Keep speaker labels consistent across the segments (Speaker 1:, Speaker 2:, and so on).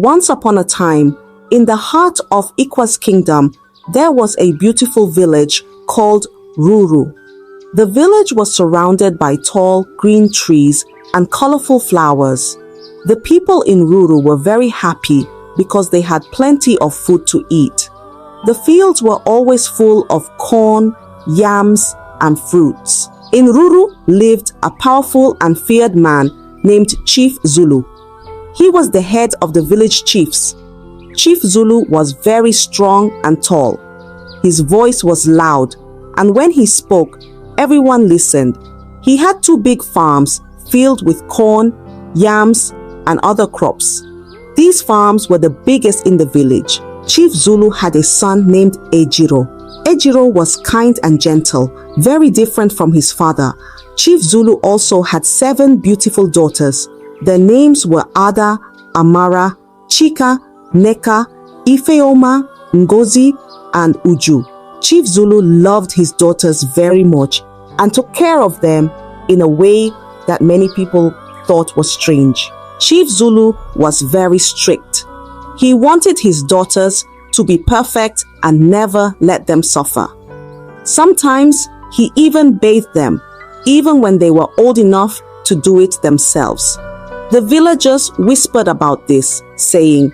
Speaker 1: Once upon a time, in the heart of Ikwa's kingdom, there was a beautiful village called Ruru. The village was surrounded by tall green trees and colorful flowers. The people in Ruru were very happy because they had plenty of food to eat. The fields were always full of corn, yams, and fruits. In Ruru lived a powerful and feared man named Chief Zulu. He was the head of the village chiefs. Chief Zulu was very strong and tall. His voice was loud, and when he spoke, everyone listened. He had 2 big farms filled with corn, yams, and other crops. These farms were the biggest in the village. Chief Zulu had a son named Ejiro. Ejiro was kind and gentle, very different from his father. Chief Zulu also had 7 beautiful daughters. Their names were Ada, Amara, Chika, Neka, Ifeoma, Ngozi, and Uju. Chief Zulu loved his daughters very much and took care of them in a way that many people thought was strange. Chief Zulu was very strict. He wanted his daughters to be perfect and never let them suffer. Sometimes he even bathed them, even when they were old enough to do it themselves. The villagers whispered about this, saying,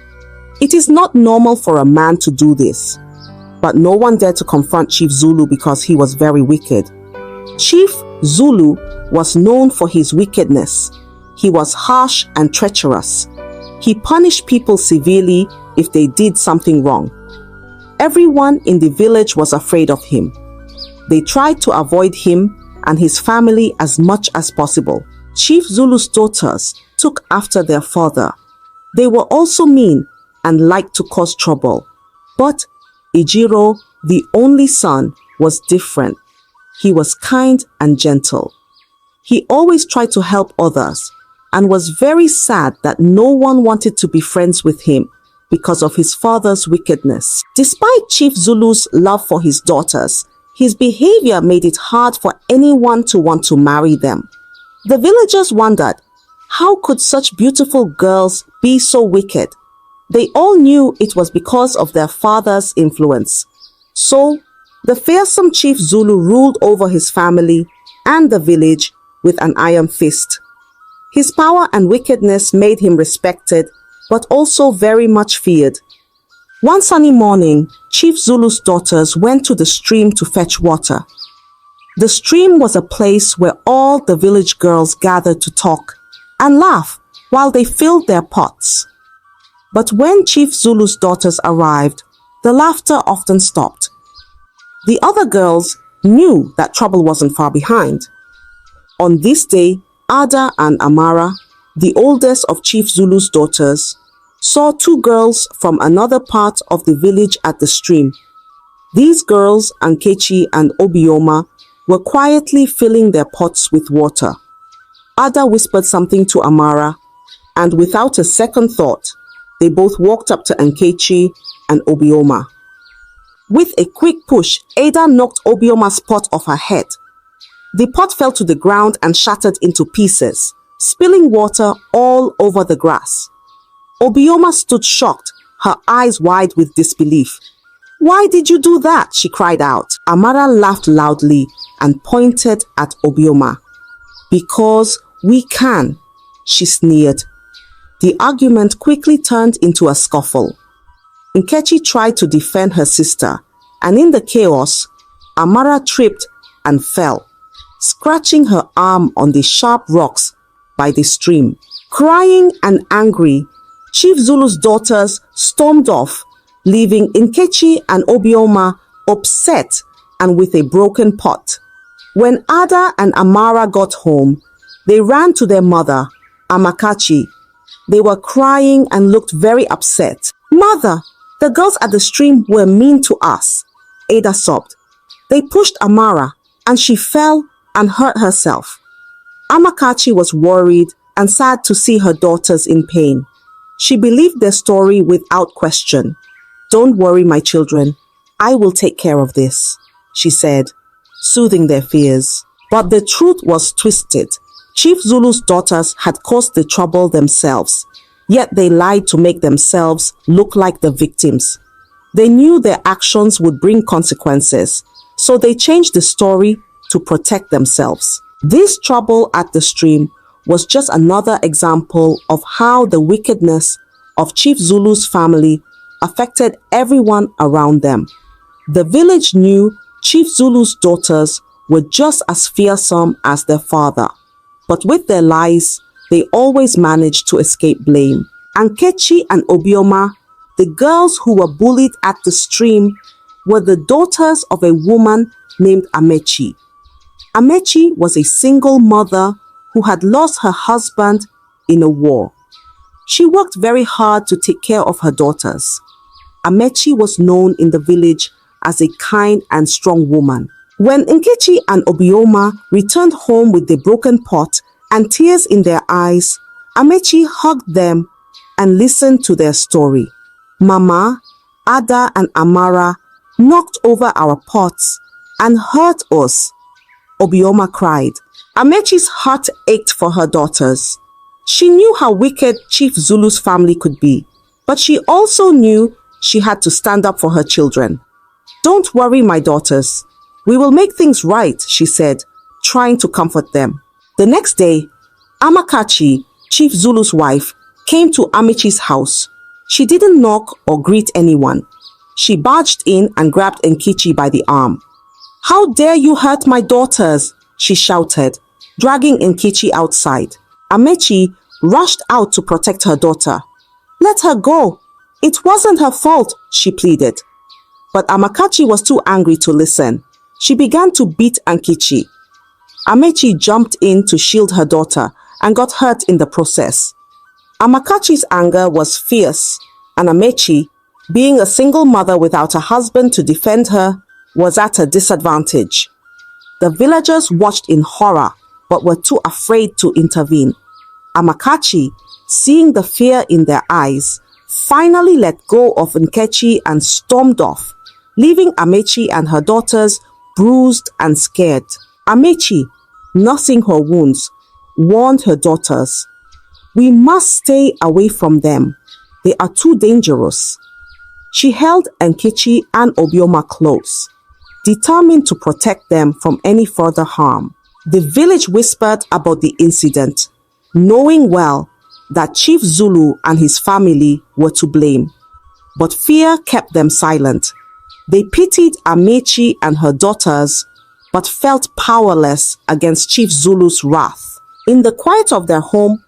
Speaker 1: "It is not normal for a man to do this." But no one dared to confront Chief Zulu because he was very wicked. Chief Zulu was known for his wickedness. He was harsh and treacherous. He punished people severely if they did something wrong. Everyone in the village was afraid of him. They tried to avoid him and his family as much as possible. Chief Zulu's daughters took after their father. They were also mean and liked to cause trouble. But Ejiro, the only son, was different. He was kind and gentle. He always tried to help others and was very sad that no one wanted to be friends with him because of his father's wickedness. Despite Chief Zulu's love for his daughters, his behavior made it hard for anyone to want to marry them. The villagers wondered, how could such beautiful girls be so wicked? They all knew it was because of their father's influence. So, the fearsome Chief Zulu ruled over his family and the village with an iron fist. His power and wickedness made him respected, but also very much feared. One sunny morning, Chief Zulu's daughters went to the stream to fetch water. The stream was a place where all the village girls gathered to talk and laugh while they filled their pots. But when Chief Zulu's daughters arrived, the laughter often stopped. The other girls knew that trouble wasn't far behind. On this day, Ada and Amara, the oldest of Chief Zulu's daughters, saw 2 girls from another part of the village at the stream. These girls, Nkechi and Obioma, were quietly filling their pots with water. Ada whispered something to Amara, and without a second thought, they both walked up to Nkechi and Obioma. With a quick push, Ada knocked Obioma's pot off her head. The pot fell to the ground and shattered into pieces, spilling water all over the grass. Obioma stood shocked, her eyes wide with disbelief. "Why did you do that?" she cried out. Amara laughed loudly and pointed at Obioma. "Because we can," she sneered. The argument quickly turned into a scuffle. Nkechi tried to defend her sister, and in the chaos, Amara tripped and fell, scratching her arm on the sharp rocks by the stream. Crying and angry, Chief Zulu's daughters stormed off, leaving Nkechi and Obioma upset and with a broken pot. When Ada and Amara got home, they ran to their mother, Amakachi. They were crying and looked very upset. "Mother, the girls at the stream were mean to us," Ada sobbed. "They pushed Amara and she fell and hurt herself." Amakachi was worried and sad to see her daughters in pain. She believed their story without question. "Don't worry, my children. I will take care of this," she said, soothing their fears. But the truth was twisted. Chief Zulu's daughters had caused the trouble themselves. Yet they lied to make themselves look like the victims. They knew their actions would bring consequences, so they changed the story to protect themselves. This trouble at the stream was just another example of how the wickedness of Chief Zulu's family affected everyone around them. The village knew Chief Zulu's daughters were just as fearsome as their father, but with their lies, they always managed to escape blame. Ankechi and Obioma, the girls who were bullied at the stream, were the daughters of a woman named Amechi. Amechi was a single mother who had lost her husband in a war. She worked very hard to take care of her daughters. Amechi was known in the village as a kind and strong woman. When Nkechi and Obioma returned home with the broken pot and tears in their eyes, Amechi hugged them and listened to their story. Mama, Ada and Amara knocked over our pots and hurt us, Obioma cried. Amechi's heart ached for her daughters. She knew how wicked Chief Zulu's family could be, but she also knew she had to stand up for her children. Don't worry, my daughters. We will make things right, she said, trying to comfort them. The next day, Amakachi, Chief Zulu's wife, came to Amechi's house. She didn't knock or greet anyone. She barged in and grabbed Nkechi by the arm. How dare you hurt my daughters? She shouted, dragging Nkechi outside. Amechi rushed out to protect her daughter. Let her go. It wasn't her fault, she pleaded. But Amakachi was too angry to listen. She began to beat Nkechi. Amechi jumped in to shield her daughter and got hurt in the process. Amakachi's anger was fierce, and Amechi, being a single mother without a husband to defend her, was at a disadvantage. The villagers watched in horror but were too afraid to intervene. Amakachi, seeing the fear in their eyes, finally let go of Nkechi and stormed off, leaving Amechi and her daughters bruised and scared. Amechi, nursing her wounds, warned her daughters, "We must stay away from them. They are too dangerous." She held Nkechi and Obioma close, determined to protect them from any further harm. The village whispered about the incident, knowing well that Chief Zulu and his family were to blame. But fear kept them silent. They pitied Amechi and her daughters, but felt powerless against Chief Zulu's wrath. In the quiet of their home,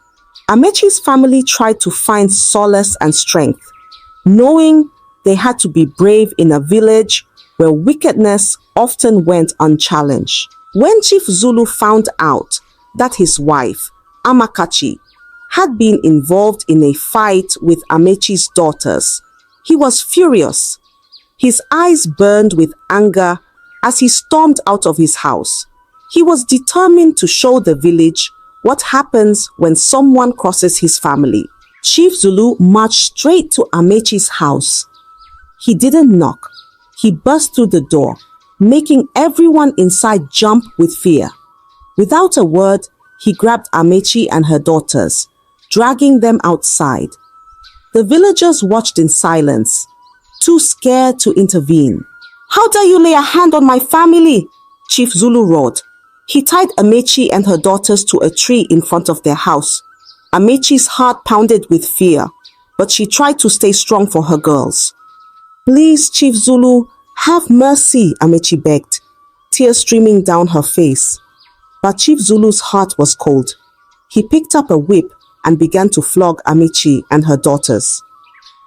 Speaker 1: Amechi's family tried to find solace and strength, knowing they had to be brave in a village where wickedness often went unchallenged. When Chief Zulu found out that his wife, Amakachi, had been involved in a fight with Amechi's daughters, he was furious. His eyes burned with anger as he stormed out of his house. He was determined to show the village what happens when someone crosses his family. Chief Zulu marched straight to Amechi's house. He didn't knock. He burst through the door, making everyone inside jump with fear. Without a word, he grabbed Amechi and her daughters, dragging them outside. The villagers watched in silence, too scared to intervene. "How dare you lay a hand on my family?" Chief Zulu roared. He tied Amechi and her daughters to a tree in front of their house. Amechi's heart pounded with fear, but she tried to stay strong for her girls. "Please, Chief Zulu, have mercy," Amechi begged, tears streaming down her face. But Chief Zulu's heart was cold. He picked up a whip and began to flog Amechi and her daughters.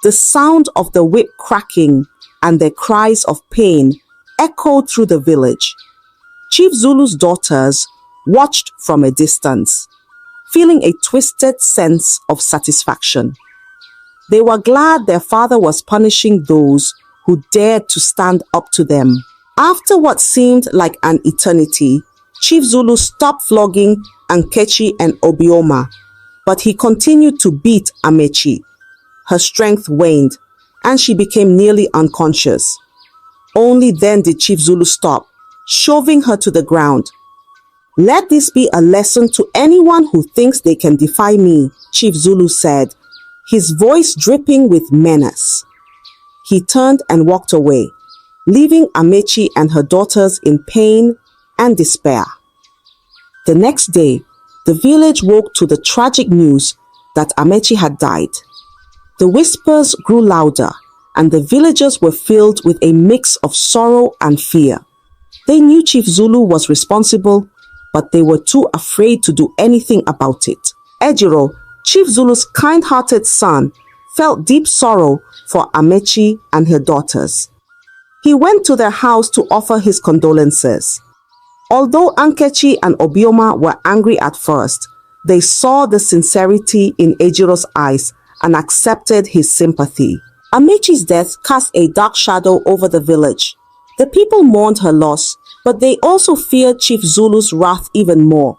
Speaker 1: The sound of the whip cracking and their cries of pain echoed through the village. Chief Zulu's daughters watched from a distance, feeling a twisted sense of satisfaction. They were glad their father was punishing those who dared to stand up to them. After what seemed like an eternity, Chief Zulu stopped flogging Nkechi and Obioma, but he continued to beat Amechi. Her strength waned, and she became nearly unconscious. Only then did Chief Zulu stop, shoving her to the ground. "Let this be a lesson to anyone who thinks they can defy me," Chief Zulu said. his voice dripping with menace. He turned and walked away, leaving Amechi and her daughters in pain and despair. The next day, the village woke to the tragic news that Amechi had died. The whispers grew louder, and the villagers were filled with a mix of sorrow and fear. They knew Chief Zulu was responsible, but they were too afraid to do anything about it. Ejiro, Chief Zulu's kind-hearted son, felt deep sorrow for Amechi and her daughters. He went to their house to offer his condolences. Although Ankechi and Obioma were angry at first, they saw the sincerity in Ejiro's eyes and accepted his sympathy. Amechi's death cast a dark shadow over the village. The people mourned her loss, but they also feared Chief Zulu's wrath even more.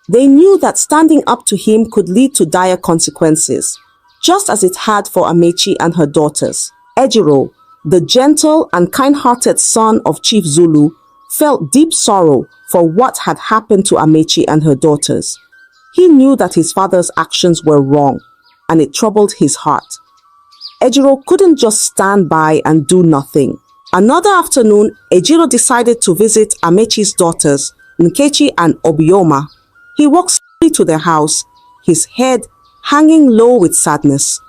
Speaker 1: They knew that standing up to him could lead to dire consequences, just as it had for Amechi and her daughters. Ejiro, the gentle and kind-hearted son of Chief Zulu, felt deep sorrow for what had happened to Amechi and her daughters. He knew that his father's actions were wrong, and it troubled his heart. Ejiro couldn't just stand by and do nothing. Another afternoon, Ejiro decided to visit Amechi's daughters, Nkechi and Obioma. He walked slowly to their house, his head hanging low with sadness.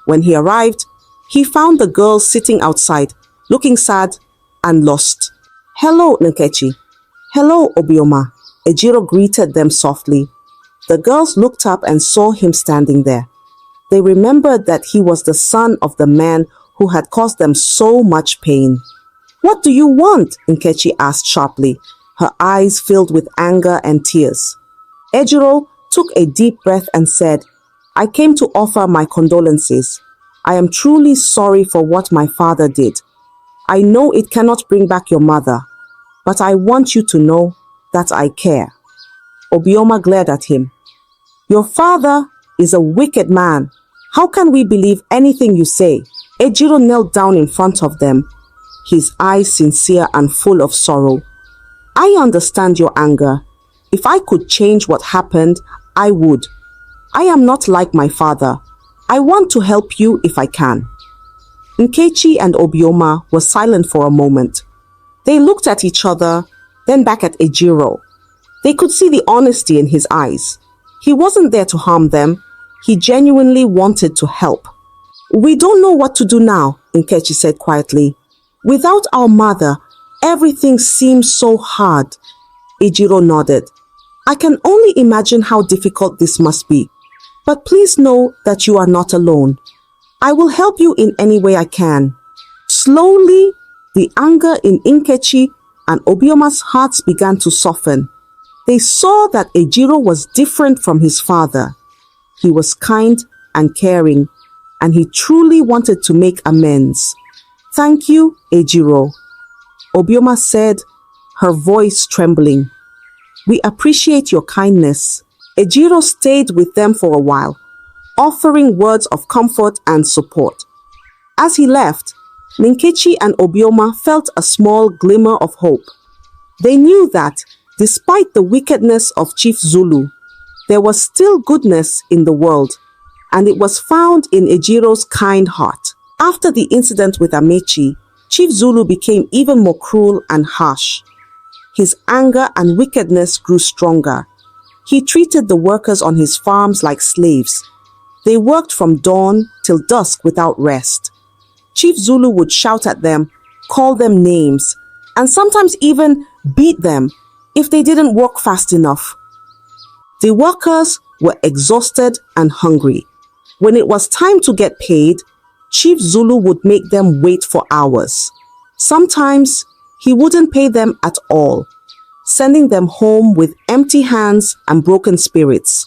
Speaker 1: When he arrived, he found the girls sitting outside, looking sad and lost. "Hello, Nkechi." "Hello, Obioma." Ejiro greeted them softly. The girls looked up and saw him standing there. They remembered that he was the son of the man who had caused them so much pain. "What do you want?" Nkechi asked sharply, her eyes filled with anger and tears. Ejiro took a deep breath and said, "I came to offer my condolences. I am truly sorry for what my father did. I know it cannot bring back your mother, but I want you to know that I care." Obioma glared at him. "Your father is a wicked man. How can we believe anything you say?" Ejiro knelt down in front of them, his eyes sincere and full of sorrow. "I understand your anger. If I could change what happened, I would. I am not like my father. I want to help you if I can." Nkechi and Obioma were silent for a moment. They looked at each other, then back at Ejiro. They could see the honesty in his eyes. He wasn't there to harm them. He genuinely wanted to help. "We don't know what to do now," Nkechi said quietly. "Without our mother, everything seems so hard." Ejiro nodded. "I can only imagine how difficult this must be. But please know that you are not alone. I will help you in any way I can." Slowly, the anger in Nkechi and Obioma's hearts began to soften. They saw that Ejiro was different from his father. He was kind and caring, and he truly wanted to make amends. "Thank you, Ejiro," Obioma said, her voice trembling. "We appreciate your kindness." Ejiro stayed with them for a while, offering words of comfort and support. As he left, Nkechi and Obioma felt a small glimmer of hope. They knew that, despite the wickedness of Chief Zulu, there was still goodness in the world, and it was found in Ejiro's kind heart. After the incident with Amechi, Chief Zulu became even more cruel and harsh. His anger and wickedness grew stronger. He treated the workers on his farms like slaves. They worked from dawn till dusk without rest. Chief Zulu would shout at them, call them names, and sometimes even beat them if they didn't work fast enough. The workers were exhausted and hungry. When it was time to get paid, Chief Zulu would make them wait for hours. Sometimes he wouldn't pay them at all, sending them home with empty hands and broken spirits.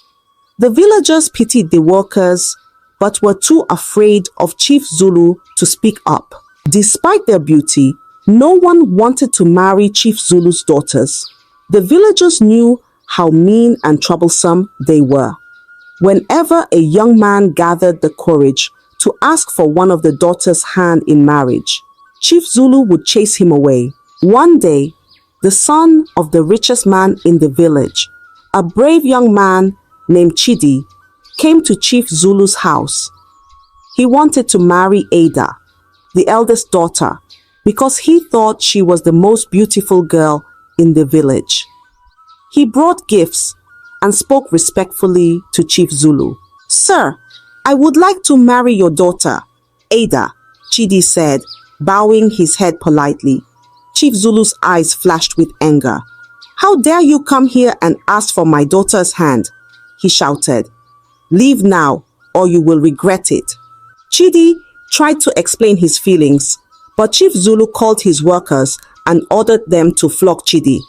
Speaker 1: The villagers pitied the workers, but were too afraid of Chief Zulu to speak up. Despite their beauty, no one wanted to marry Chief Zulu's daughters. The villagers knew how mean and troublesome they were. Whenever a young man gathered the courage to ask for one of the daughters' hand in marriage, Chief Zulu would chase him away. One day, the son of the richest man in the village, a brave young man named Chidi, came to Chief Zulu's house. He wanted to marry Ada, the eldest daughter, because he thought she was the most beautiful girl in the village. He brought gifts and spoke respectfully to Chief Zulu. "Sir, I would like to marry your daughter, Ada," Chidi said, bowing his head politely. Chief Zulu's eyes flashed with anger. "How dare you come here and ask for my daughter's hand?" he shouted. "Leave now, or you will regret it." Chidi tried to explain his feelings, but Chief Zulu called his workers and ordered them to flog Chidi.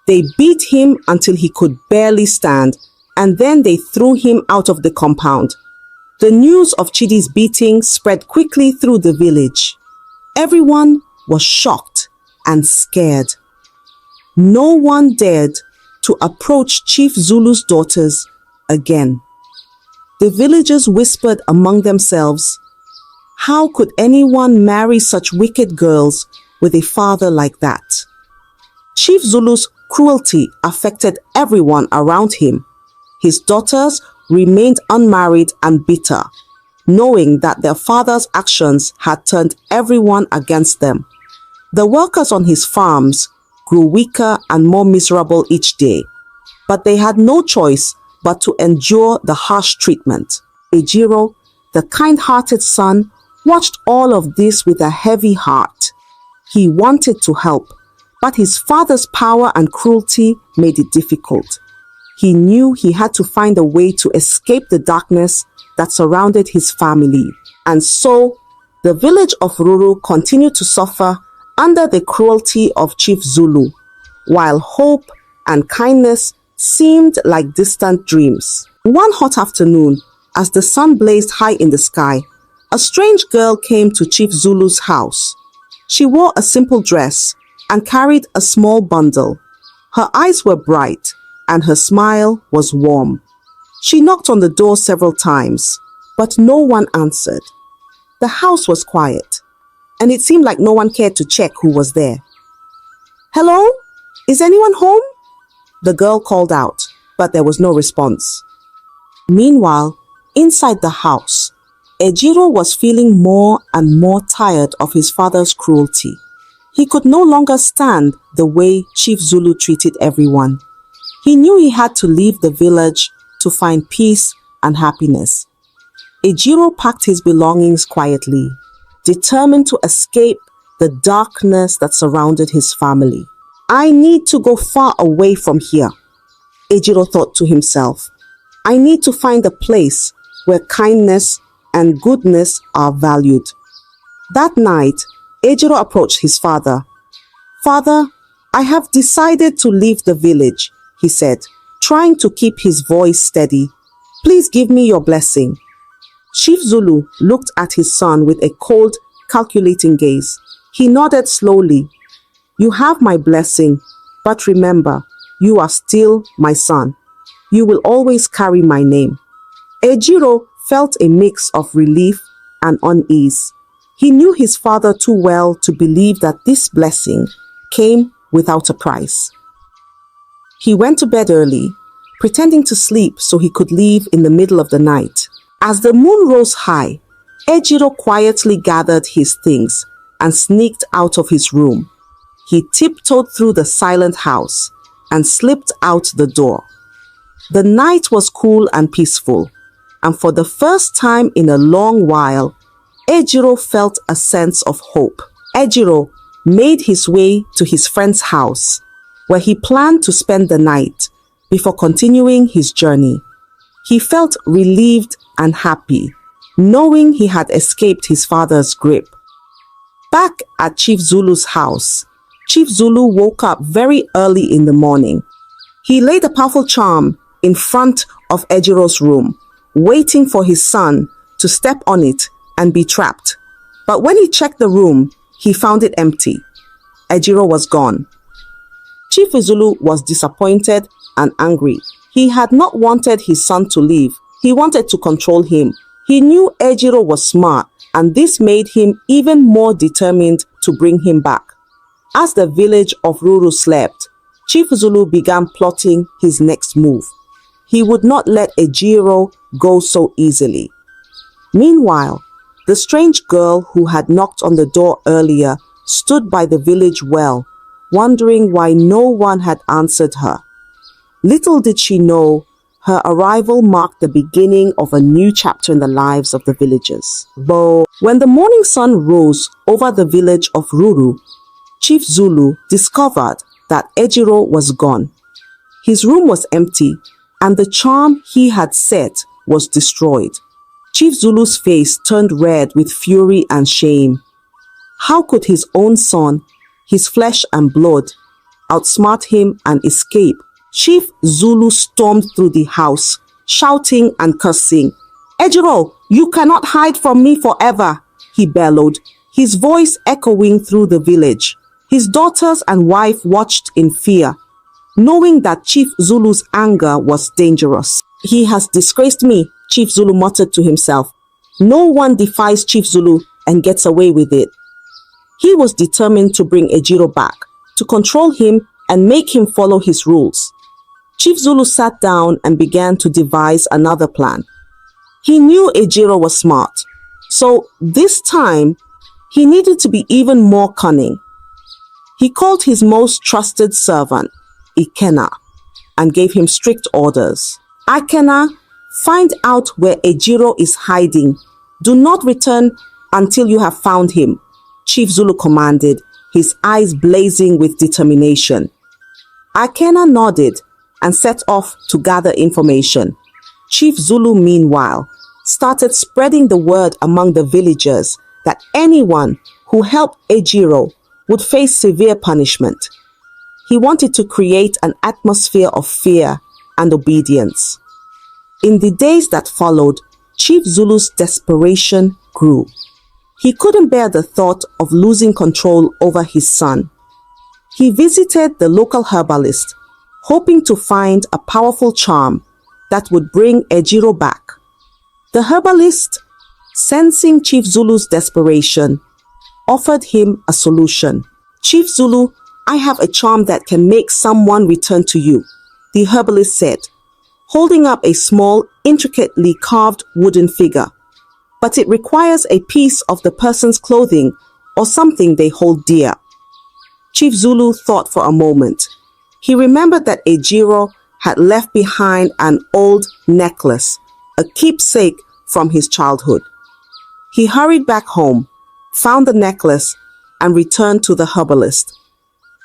Speaker 1: They beat him until he could barely stand, and then they threw him out of the compound. The news of Chidi's beating spread quickly through the village. Everyone was shocked and scared. No one dared to approach Chief Zulu's daughters again. The villagers whispered among themselves, "How could anyone marry such wicked girls with a father like that?" Chief Zulu's cruelty affected everyone around him. His daughters remained unmarried and bitter, knowing that their father's actions had turned everyone against them. The workers on his farms grew weaker and more miserable each day, but they had no choice but to endure the harsh treatment. Ejiro, the kind-hearted son, watched all of this with a heavy heart. He wanted to help, but his father's power and cruelty made it difficult. He knew he had to find a way to escape the darkness that surrounded his family. And so, the village of Ruru continued to suffer under the cruelty of Chief Zulu, while hope and kindness seemed like distant dreams. One hot afternoon, as the sun blazed high in the sky, a strange girl came to Chief Zulu's house. She wore a simple dress and carried a small bundle. Her eyes were bright and her smile was warm. She knocked on the door several times, but no one answered. The house was quiet, and it seemed like no one cared to check who was there. "Hello? Is anyone home?" the girl called out, but there was no response. Meanwhile, inside the house, Ejiro was feeling more and more tired of his father's cruelty. He could no longer stand the way Chief Zulu treated everyone. He knew he had to leave the village to find peace and happiness. Ejiro packed his belongings quietly, determined to escape the darkness that surrounded his family. "I need to go far away from here," Ejiro thought to himself. "I need to find a place where kindness and goodness are valued." That night, Ejiro approached his father. "Father, I have decided to leave the village," he said, trying to keep his voice steady. "Please give me your blessing." Chief Zulu looked at his son with a cold, calculating gaze. He nodded slowly. "You have my blessing, but remember, you are still my son. You will always carry my name." Ejiro felt a mix of relief and unease. He knew his father too well to believe that this blessing came without a price. He went to bed early, pretending to sleep so he could leave in the middle of the night. As the moon rose high, Ejiro quietly gathered his things and sneaked out of his room. He tiptoed through the silent house and slipped out the door. The night was cool and peaceful, and for the first time in a long while, Ejiro felt a sense of hope. Ejiro made his way to his friend's house, where he planned to spend the night before continuing his journey. He felt relieved and happy, knowing he had escaped his father's grip. Back at Chief Zulu's house, Chief Zulu woke up very early in the morning. He laid a powerful charm in front of Ejiro's room, waiting for his son to step on it and be trapped. But when he checked the room, he found it empty. Ejiro was gone. Chief Zulu was disappointed and angry. He had not wanted his son to leave. He wanted to control him. He knew Ejiro was smart, and this made him even more determined to bring him back. As the village of Ruru slept, Chief Zulu began plotting his next move. He would not let Ejiro go so easily. Meanwhile, The strange girl who had knocked on the door earlier stood by the village well, wondering why no one had answered her. Little did she know, her arrival marked the beginning of a new chapter in the lives of the villagers. When the morning sun rose over the village of Ruru, Chief Zulu discovered that Ejiro was gone. His room was empty, and the charm he had set was destroyed. Chief Zulu's face turned red with fury and shame. How could his own son, his flesh and blood, outsmart him and escape? Chief Zulu stormed through the house, shouting and cursing. "Ejiro, you cannot hide from me forever," he bellowed, his voice echoing through the village. His daughters and wife watched in fear, knowing that Chief Zulu's anger was dangerous. "He has disgraced me," Chief Zulu muttered to himself. "No one defies Chief Zulu and gets away with it." He was determined to bring Ejiro back, to control him and make him follow his rules. Chief Zulu sat down and began to devise another plan. He knew Ejiro was smart, so this time he needed to be even more cunning. He called his most trusted servant, Ikena, and gave him strict orders. "Ikena, find out where Ejiro is hiding. Do not return until you have found him," Chief Zulu commanded, his eyes blazing with determination. Ikena nodded and set off to gather information. Chief Zulu, meanwhile, started spreading the word among the villagers that anyone who helped Ejiro would face severe punishment. He wanted to create an atmosphere of fear and obedience. In the days that followed, Chief Zulu's desperation grew. He couldn't bear the thought of losing control over his son. He visited the local herbalist, hoping to find a powerful charm that would bring Ejiro back. The herbalist, sensing Chief Zulu's desperation, offered him a solution. "Chief Zulu, I have a charm that can make someone return to you," the herbalist said, holding up a small, intricately carved wooden figure. "But it requires a piece of the person's clothing or something they hold dear." Chief Zulu thought for a moment. He remembered that Ejiro had left behind an old necklace, a keepsake from his childhood. He hurried back home, found the necklace, and returned to the herbalist.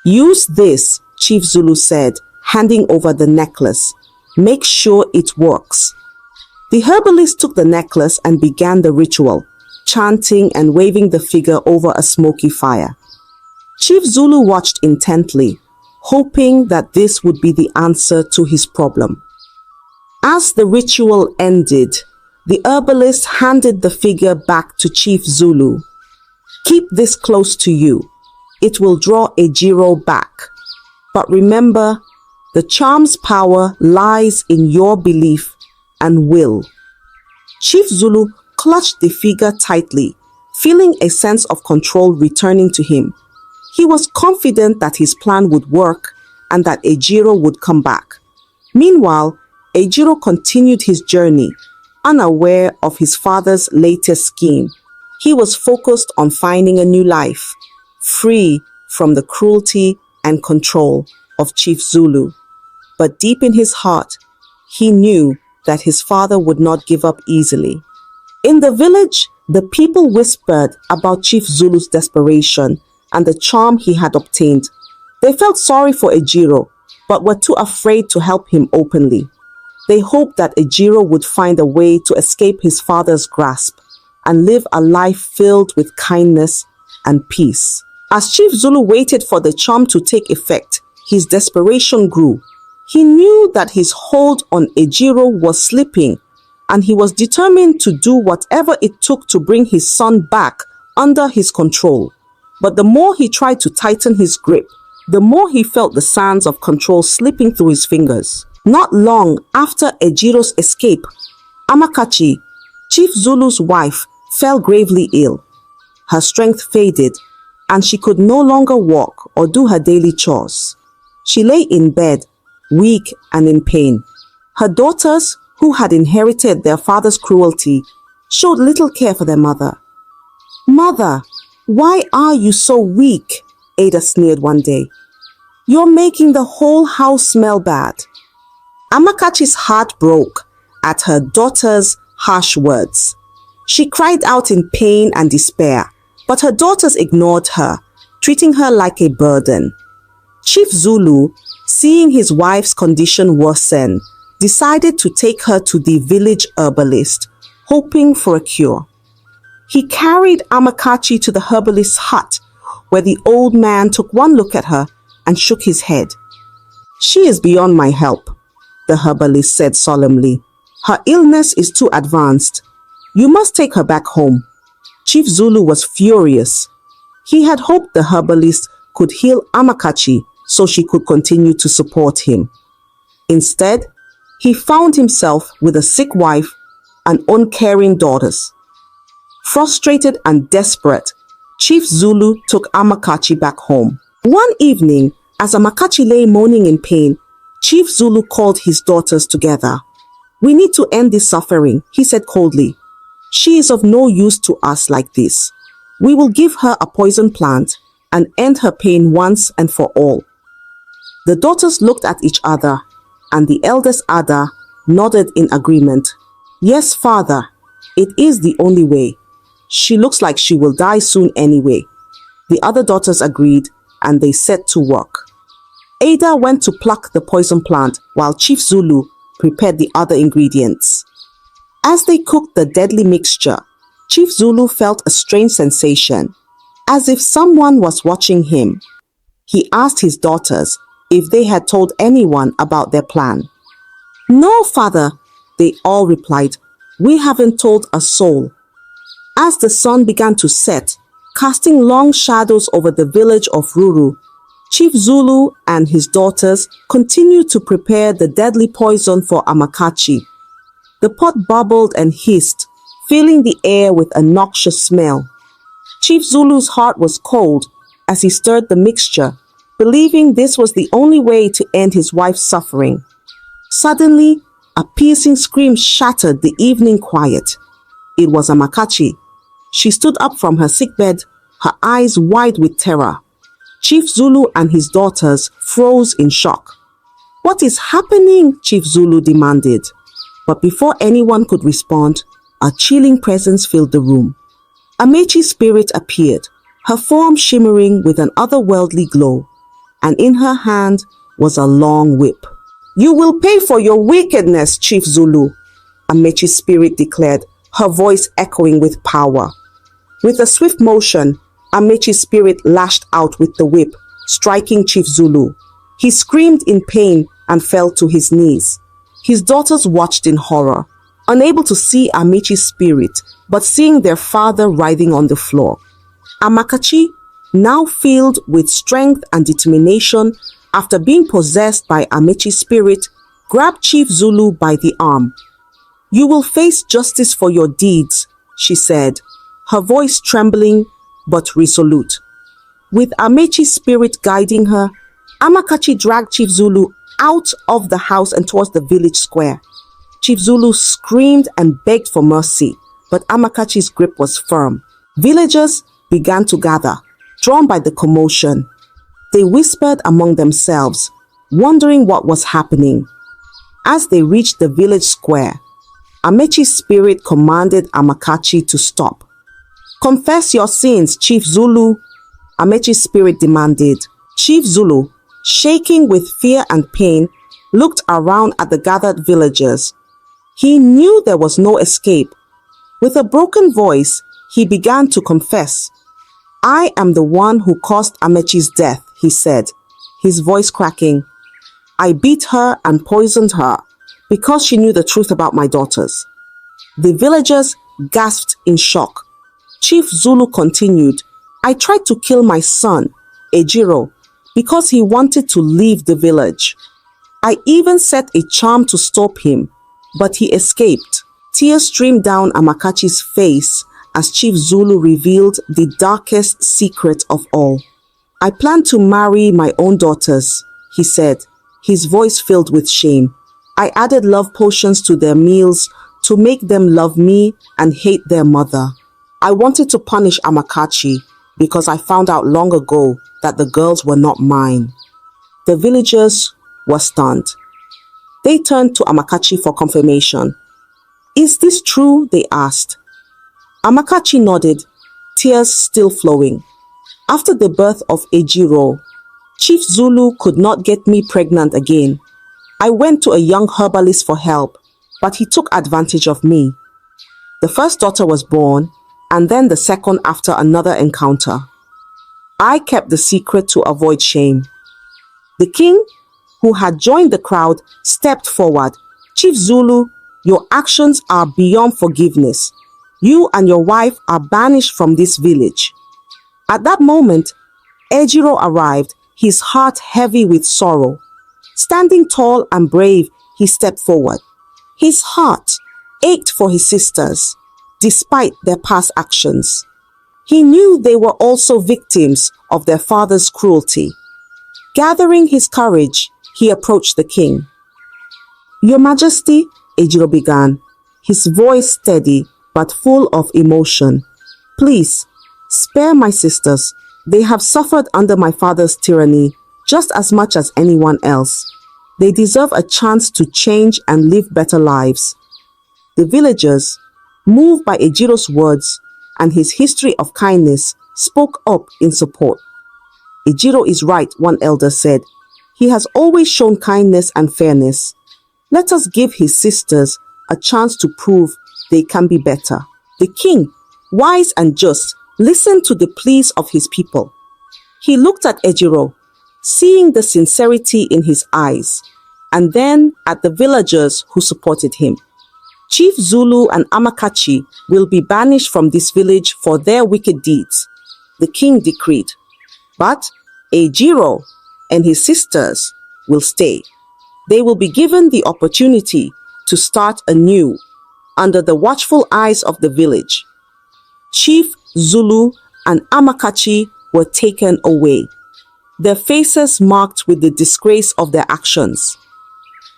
Speaker 1: "Use this," Chief Zulu said, handing over the necklace. "Make sure it works." The herbalist took the necklace and began the ritual, chanting and waving the figure over a smoky fire. Chief Zulu watched intently, hoping that this would be the answer to his problem. As the ritual ended, the herbalist handed the figure back to Chief Zulu. "Keep this close to you. It will draw Ejiro back. But remember, the charm's power lies in your belief and will." Chief Zulu clutched the figure tightly, feeling a sense of control returning to him. He was confident that his plan would work and that Ejiro would come back. Meanwhile, Ejiro continued his journey, unaware of his father's latest scheme. He was focused on finding a new life, free from the cruelty and control of Chief Zulu. But deep in his heart, he knew that his father would not give up easily. In the village, the people whispered about Chief Zulu's desperation and the charm he had obtained. They felt sorry for Ejiro, but were too afraid to help him openly. They hoped that Ejiro would find a way to escape his father's grasp and live a life filled with kindness and peace. As Chief Zulu waited for the charm to take effect, his desperation grew. He knew that his hold on Ejiro was slipping, and he was determined to do whatever it took to bring his son back under his control. But the more he tried to tighten his grip, the more he felt the sands of control slipping through his fingers. Not long after Ejiro's escape, Amakachi, Chief Zulu's wife, fell gravely ill. Her strength faded, and she could no longer walk or do her daily chores. She lay in bed, weak and in pain. Her daughters, who had inherited their father's cruelty, showed little care for their mother. Mother, why are you so weak? Ada sneered one day. You're making the whole house smell bad. Amakachi's heart broke at her daughter's harsh words. She cried out in pain and despair, but her daughters ignored her, treating her like a burden. Chief Zulu, seeing his wife's condition worsen, decided to take her to the village herbalist, hoping for a cure. He carried Amakachi to the herbalist's hut, where the old man took one look at her and shook his head. She is beyond my help, the herbalist said solemnly. Her illness is too advanced. You must take her back home. Chief Zulu was furious. He had hoped the herbalist could heal Amakachi so she could continue to support him. Instead, he found himself with a sick wife and uncaring daughters. Frustrated and desperate, Chief Zulu took Amakachi back home. One evening, as Amakachi lay moaning in pain, Chief Zulu called his daughters together. We need to end this suffering, he said coldly. She is of no use to us like this. We will give her a poison plant and end her pain once and for all. The daughters looked at each other, and the eldest Ada nodded in agreement. Yes, father, it is the only way. She looks like she will die soon anyway. The other daughters agreed, and they set to work. Ada went to pluck the poison plant while Chief Zulu prepared the other ingredients. As they cooked the deadly mixture, Chief Zulu felt a strange sensation, as if someone was watching him. He asked his daughters if they had told anyone about their plan. No, father, they all replied. We haven't told a soul. As the sun began to set, casting long shadows over the village of Ruru, Chief Zulu and his daughters continued to prepare the deadly poison for Amakachi. The pot bubbled and hissed, filling the air with a noxious smell. Chief Zulu's heart was cold as he stirred the mixture, believing this was the only way to end his wife's suffering. Suddenly, a piercing scream shattered the evening quiet. It was Amakachi. She stood up from her sickbed, her eyes wide with terror. Chief Zulu and his daughters froze in shock. What is happening? Chief Zulu demanded. But before anyone could respond, a chilling presence filled the room. Amechi's spirit appeared, her form shimmering with an otherworldly glow, and in her hand was a long whip. You will pay for your wickedness, Chief Zulu, Amechi's spirit declared, her voice echoing with power. With a swift motion, Amechi's spirit lashed out with the whip, striking Chief Zulu. He screamed in pain and fell to his knees. His daughters watched in horror, unable to see Amechi's spirit, but seeing their father writhing on the floor. Amakachi, now filled with strength and determination after being possessed by Amechi's spirit, grabbed Chief Zulu by the arm. You will face justice for your deeds, she said, her voice trembling but resolute. With Amechi's spirit guiding her, Amakachi dragged Chief Zulu out of the house and towards the village square. Chief Zulu screamed and begged for mercy, but Amakachi's grip was firm. Villagers began to gather, drawn by the commotion. They whispered among themselves, wondering what was happening. As they reached the village square, Amechi's spirit commanded Amakachi to stop. Confess your sins, Chief Zulu, Amechi's spirit demanded. Chief Zulu, shaking with fear and pain, looked around at the gathered villagers. He knew there was no escape. With a broken voice, he began to confess. I am the one who caused Amechi's death, he said, his voice cracking. I beat her and poisoned her because she knew the truth about my daughters. The villagers gasped in shock. Chief Zulu continued, I tried to kill my son, Ejiro, because he wanted to leave the village. I even set a charm to stop him, but he escaped. Tears streamed down Amakachi's face as Chief Zulu revealed the darkest secret of all. I plan to marry my own daughters, he said, his voice filled with shame. I added love potions to their meals to make them love me and hate their mother. I wanted to punish Amakachi because I found out long ago that the girls were not mine. The villagers were stunned. They turned to Amakachi for confirmation. Is this true? They asked. Amakachi nodded, tears still flowing. After the birth of Ejiro, Chief Zulu could not get me pregnant again. I went to a young herbalist for help, but he took advantage of me. The first daughter was born, and then the second after another encounter. I kept the secret to avoid shame. The king, who had joined the crowd, stepped forward. Chief Zulu, your actions are beyond forgiveness. You and your wife are banished from this village. At that moment, Ejiro arrived, his heart heavy with sorrow. Standing tall and brave, he stepped forward. His heart ached for his sisters, despite their past actions. He knew they were also victims of their father's cruelty. Gathering his courage, he approached the king. Your Majesty, Ejiro began, his voice steady but full of emotion. Please, spare my sisters. They have suffered under my father's tyranny just as much as anyone else. They deserve a chance to change and live better lives. The villagers, moved by Ejiro's words and his history of kindness, spoke up in support. Ejiro is right, one elder said. He has always shown kindness and fairness. Let us give his sisters a chance to prove they can be better. The king, wise and just, listened to the pleas of his people. He looked at Ejiro, seeing the sincerity in his eyes, and then at the villagers who supported him. Chief Zulu and Amakachi will be banished from this village for their wicked deeds, the king decreed. But Ejiro and his sisters will stay. They will be given the opportunity to start anew under the watchful eyes of the village. Chief Zulu and Amakachi were taken away, their faces marked with the disgrace of their actions.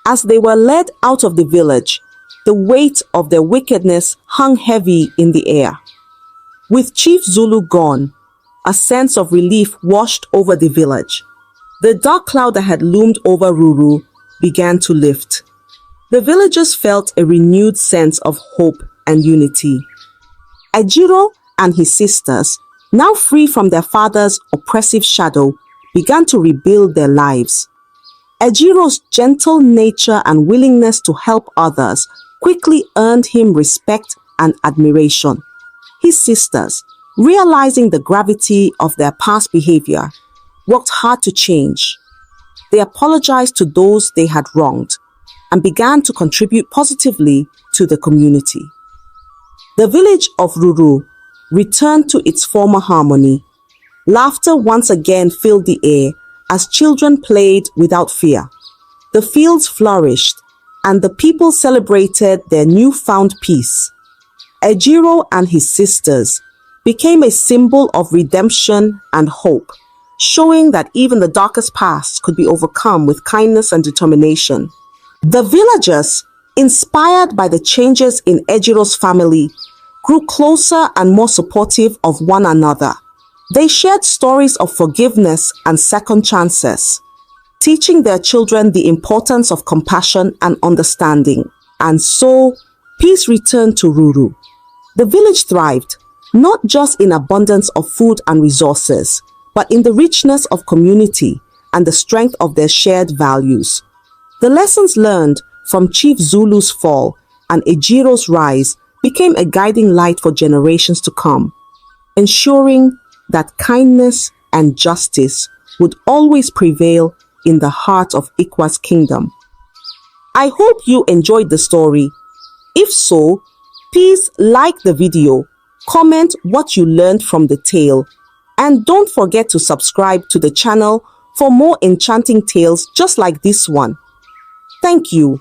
Speaker 1: As they were led out of the village, the weight of their wickedness hung heavy in the air. With Chief Zulu gone, a sense of relief washed over the village. The dark cloud that had loomed over Ruru began to lift. The villagers felt a renewed sense of hope and unity. Ejiro and his sisters, now free from their father's oppressive shadow, began to rebuild their lives. Ejiro's gentle nature and willingness to help others quickly earned him respect and admiration. His sisters, realizing the gravity of their past behavior, worked hard to change. They apologized to those they had wronged and began to contribute positively to the community. The village of Ruru returned to its former harmony. Laughter once again filled the air as children played without fear. The fields flourished and the people celebrated their newfound peace. Ejiro and his sisters became a symbol of redemption and hope, showing that even the darkest past could be overcome with kindness and determination. The villagers, inspired by the changes in Ejiro's family, grew closer and more supportive of one another. They shared stories of forgiveness and second chances, teaching their children the importance of compassion and understanding. And so, peace returned to Ruru. The village thrived, not just in abundance of food and resources, but in the richness of community and the strength of their shared values. The lessons learned from Chief Zulu's fall and Ejiro's rise became a guiding light for generations to come, ensuring that kindness and justice would always prevail in the heart of Ikwa's kingdom. I hope you enjoyed the story. If so, please like the video, comment what you learned from the tale, and don't forget to subscribe to the channel for more enchanting tales just like this one. Thank you.